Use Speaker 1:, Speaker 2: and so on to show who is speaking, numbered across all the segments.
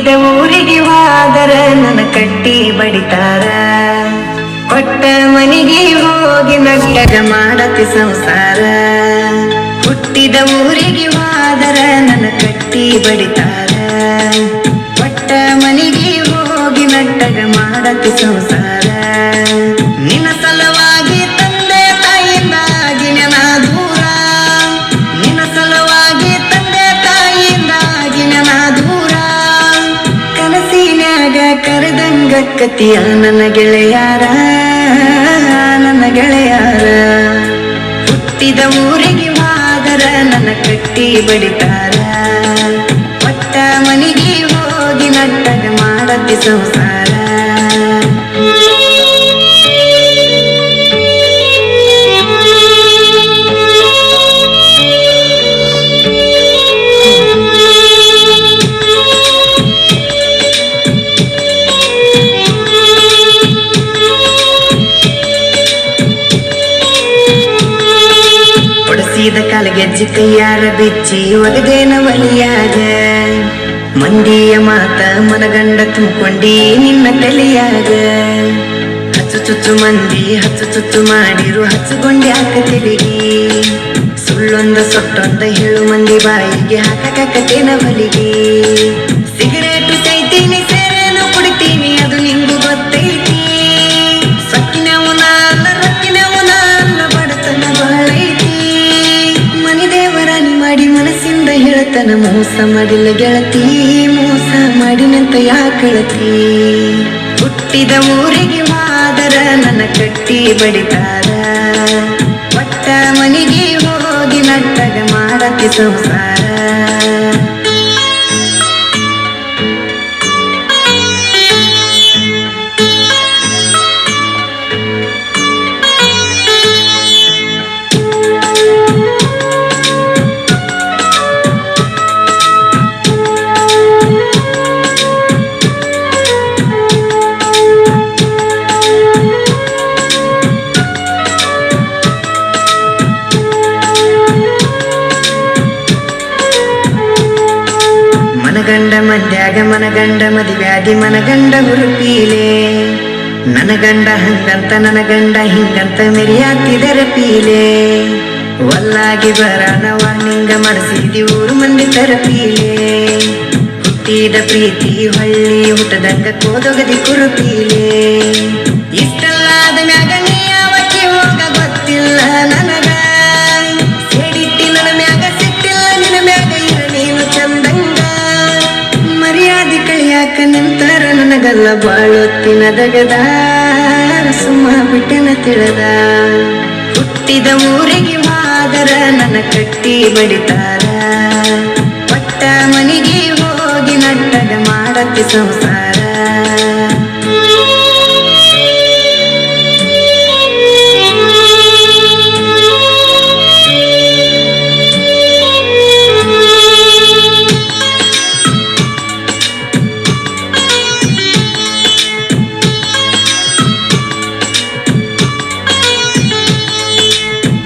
Speaker 1: ಹುಟ್ಟಿದ ಊರಿಗೆ ಹೋದರ ನನ್ನ ಕಟ್ಟಿ ಬಡಿತಾರ. ಕೊಟ್ಟ ಮನಿಗೆ ಹೋಗಿ ನಟ್ಟಗ ಮಾಡತಿ ಸಂಸಾರ. ಹುಟ್ಟಿದ ಊರಿಗೆ ಹೋದರ ನನ್ನ ಕಟ್ಟಿ ಬಡಿತಾರ. ಕೊಟ್ಟ ಮನಿಗೆ ಹೋಗಿ ನಟ್ಟಗ ಮಾಡತಿ ಸಂಸಾರ. ನಿನ್ನ ಸಲವಾಗಿ ತಂದೆ ತಾಯಿಯಿಂದಾಗಿ ನೆನ ದೂರ. ನಿನ್ನ ಸಲವಾಗಿ ತಂದೆ ತಾಯಿಯಿಂದಾಗಿ ನೆನ ದೂರ. ಕನಸಿನ್ಯಾಗ ಕರೆದಂಗ ಕತಿಯ ನನ್ನ ಗೆಳೆಯಾರ, ನನ್ನ ಗೆಳೆಯಾರ. ಹುಟ್ಟಿದ ಊರಿಗೆ ಹೋದರ ನನ್ನ ಕಟ್ಟಿ ಬಡಿತಾರ. ಕೊಟ್ಟ ಮನಿಗೆ ಹೋಗಿ ನಟ್ಟಗ ಮಾಡತಿ ಸಂಸಾರ. ಹೊಡೆಸಿದ ಕಾಲಗೆಜ್ಜಿ ಕೈಯಾರ ಬಿಚ್ಚಿ ಒಗದೇನ ಒಲಿಯಾಗ. ಮಂದಿಯ ಮಾತ ಮನಗಂಡ ತುಂಬಿಕೊಂಡಿ ನಿನ್ನ ತಲೆಯಾಗ. ಹಚ್ಚು ಚುಚ್ಚು ಮಂದಿ ಹಚ್ಚು ಚುಚ್ಚು ಮಾಡಿರು ಹಚ್ಚುಕೊಂಡ್ಯಾಕ ತೆಲಿಗಿ. ಸುಳ್ಳೊಂದ ಸೊಟ್ಟೊಂದ ಹೇಳು ಮಂದಿ ಬಾಯಿಗೆ ಹಾಕಕತ್ತೇನ ಹೊಲಿಗೆ. ಸಿಗರೇಟು ಸೈತೀನಿ ಸೇರೇನು ಕುಡಿತೀನಿ ಅದು ನಿಂಗು ಗೊತ್ತೈತಿ. ಸೊಕ್ಕಿನವನ ಅಲ್ಲ ರೊಕ್ಕಿನವನ ಅಲ್ಲ ಬಡತನ ಬಾಳೈತಿ. ಮನಿ ದೇವರಾಣಿ ಮಾಡಿ ಮನಸ್ಸಿಂದ ಹೇಳ್ತನ ಮೋಸ ಮಾಡಿಲ್ಲ ಗೆಳತಿ, ಮೋಸ ಮಾಡಿನಂತ ಯಾಕಳತಿ. ಹುಟ್ಟಿದ ಊರಿಗೆ ಹೋದರ ನನ್ನ ಕಟ್ಟಿ ಬಡಿತಾರ. ಕೊಟ್ಟ ಮನಿಗೆ ಹೋಗಿ ನಟ್ಟಗ ಮಾಡತಿ ಸಂಸಾರ. ಮನಗಂಡ ಮದ್ಯಾಗ ಮನಗಂಡ ಮದಿವ್ಯಾದಿ ಮನಗಂಡ ಹುರುಪೀಲೆ. ನನ್ನ ಗಂಡ ಹಂಗಂತ ನನ್ನ ಗಂಡ ಹಿಂಗಂತ ಮೆರಿಯಾತಿದರ ಪೀಲೆ. ಒಲ್ಲಾಗಿ ಬರಾನವ ನಿಂಗ ಮನಸಿದಿ ಊರು ಮಂದಿ ತರಪೀಲೆ. ಹುಟ್ಟಿದ ಪ್ರೀತಿ ಹೊಳ್ಳಿ ಹುಟ್ಟದಂಗ ಕೋದೊಗದಿ ಕುರುಪೀಲೆ. ಇಷ್ಟಲ್ಲಾದ ಮ್ಯಾಗ ನೀ ಯಾವಕ್ಕೆ ಹೋಗ ಗೊತ್ತಿಲ್ಲ ನನಗ. ಸೇಡಿಟ್ಟಿ ನನ್ನ ಮ್ಯಾಗ ಸಿಟ್ಟಿಲ್ಲ ನಿನ್ನ ಮ್ಯಾಗ ಇರ ನೀನು ಚಂದಂಗ. ಮರ್ಯಾದಿ ಕಳಿಯಾಕ ನಿಂತರ ನನಗಲ್ಲ ಬಾಳೊತ್ತಿನ ದಗದ. ಸುಮ್ಮ ಬಿಟ್ಟನ ತಿಳಿದ. ಹುಟ್ಟಿದ ಊರಿಗೆ ಹೋದರ ನನ್ನ ಕಟ್ಟಿ ಬಡಿತಾರ. ಕೊಟ್ಟ ಮನಿಗೆ ಹೋಗಿ ನಟ್ಟಗ ಮಾಡತಿ ಸಂಸಾರ.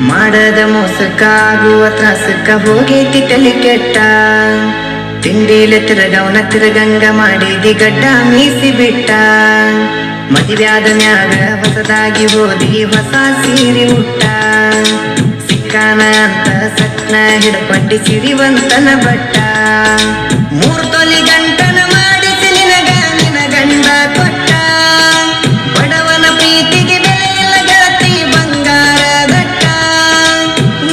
Speaker 1: ಮಾಡದ ಮೋಸಕ್ಕ ಆಗುವ ತ್ರಾಸಕ್ಕ ಹೋಗೈತಿ ತಲೆ ಕೆಟ್ಟ. ತಿಂಡಿಲೆ ತಿರಗವನ ತಿರಗಂಗ ಮಾಡಿದಿ ಗಡ್ಡ ಮೀಸಿ ಬಿಟ್ಟ. ಮದುವ್ಯಾದ ಮ್ಯಾಗ ಹೊಸದಾಗಿ ಹೋದಿ ಹೊಸ ಸೀರೆ ಉಟ್ಟ. ಸಿಕ್ಕಾನ ಅಂತ ಸಟ್ನ ಹಿಡ್ಕೊಂಡಿ ಸಿರಿವಂತನ ಬಟ್ಟ. 3 ತೊಲಿ ಗಂಟನ ಮಾಡಿಸಿ ನಿನಗ ನಿನ ಗಂಡ ಕೊಟ್ಟ. ಬಡವನ ಪ್ರೀತಿಗೆ ಬೆಲೆ ಇಲ್ಲ ಗೆಳತಿ ಬಂಗಾರ ದಟ್ಟ.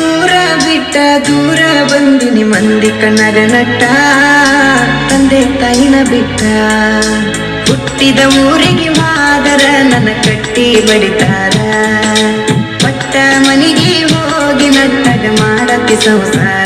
Speaker 1: ಊರ ಬಿಟ್ಟ ದೂರ ಬಂದಿನಿ ಮಂದಿ ಕಣ್ಣಗ ನಟ್ಟ. ತಂದೆ ತಾಯಿನ ಬಿಟ್ಟ. ಹುಟ್ಟಿದ ಊರಿಗೆ ಹೋದರ ನನ್ನ ಕಟ್ಟಿ ಬಡಿತಾರ. ಕೊಟ್ಟ ಮನಿಗೆ ಹೋಗಿ ನಟ್ಟಗ ಮಾಡತಿ ಸಂಸಾರ.